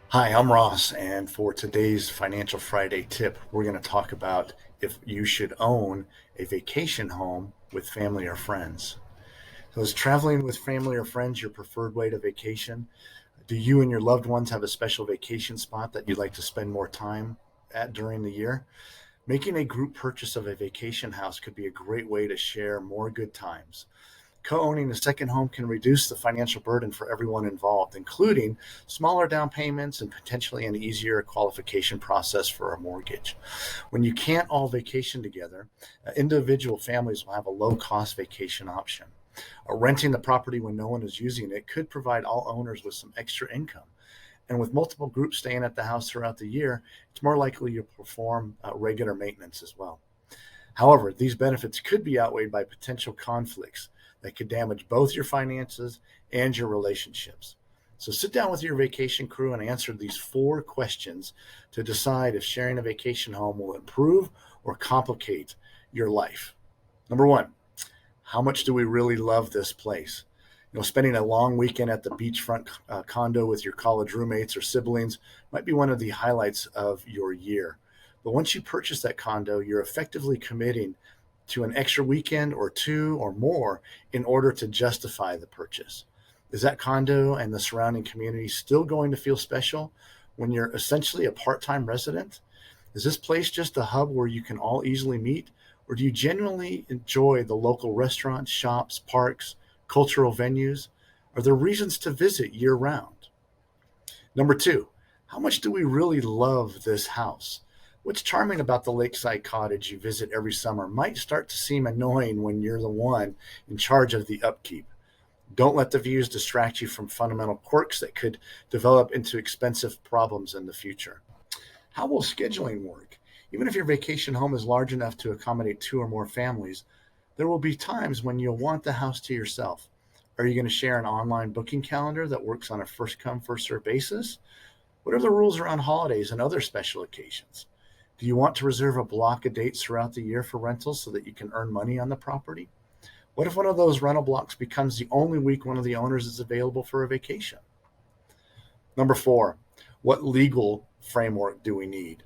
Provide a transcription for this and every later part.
Hi, I'm Ross, and for today's Financial Friday tip, we're going to talk about if you should own a vacation home with family or friends. So, is traveling with family or friends your preferred way to vacation? Do you and your loved ones have a special vacation spot that you'd like to spend more time at during the year? Making a group purchase of a vacation house could be a great way to share more good times. Co-owning a second home can reduce the financial burden for everyone involved, including smaller down payments and potentially an easier qualification process for a mortgage. When you can't all vacation together, individual families will have a low-cost vacation option. Renting the property when no one is using it could provide all owners with some extra income. And with multiple groups staying at the house throughout the year, it's more likely you'll perform regular maintenance as well. However, these benefits could be outweighed by potential conflicts that could damage both your finances and your relationships. So sit down with your vacation crew and answer these 4 questions to decide if sharing a vacation home will improve or complicate your life. Number 1, how much do we really love this place? Spending a long weekend at the beachfront condo with your college roommates or siblings might be one of the highlights of your year. But once you purchase that condo, you're effectively committing to an extra weekend or 2 or more in order to justify the purchase. Is that condo and the surrounding community still going to feel special when you're essentially a part-time resident? Is this place just a hub where you can all easily meet, or do you genuinely enjoy the local restaurants, shops, parks, cultural venues? Are there reasons to visit year round? Number 2, how much do we really love this house? What's charming about the lakeside cottage you visit every summer might start to seem annoying when you're the one in charge of the upkeep. Don't let the views distract you from fundamental quirks that could develop into expensive problems in the future. How will scheduling work? Even if your vacation home is large enough to accommodate 2 or more families, there will be times when you'll want the house to yourself. Are you going to share an online booking calendar that works on a first come, first served basis? What are the rules around holidays and other special occasions? Do you want to reserve a block of dates throughout the year for rentals so that you can earn money on the property? What if one of those rental blocks becomes the only week one of the owners is available for a vacation? Number 4, what legal framework do we need?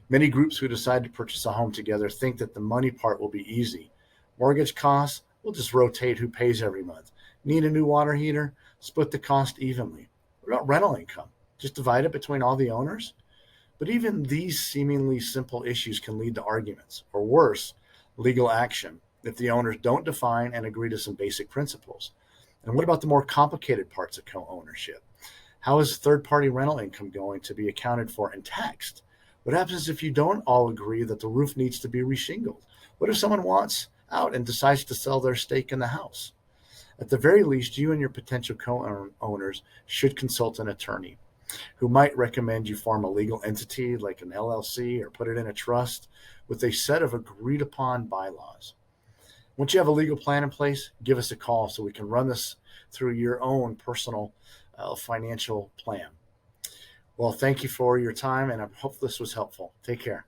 Many groups who decide to purchase a home together think that the money part will be easy. Mortgage costs, we'll just rotate who pays every month. Need a new water heater? Split the cost evenly. What about rental income? Just divide it between all the owners? But even these seemingly simple issues can lead to arguments, or worse, legal action, if the owners don't define and agree to some basic principles. And what about the more complicated parts of co-ownership? How is third-party rental income going to be accounted for and taxed? What happens if you don't all agree that the roof needs to be reshingled? What if someone wants out and decides to sell their stake in the house? At the very least, you and your potential co-owners should consult an attorney who might recommend you form a legal entity like an LLC or put it in a trust with a set of agreed upon bylaws. Once you have a legal plan in place, give us a call so we can run this through your own personal financial plan. Well, thank you for your time, and I hope this was helpful. Take care.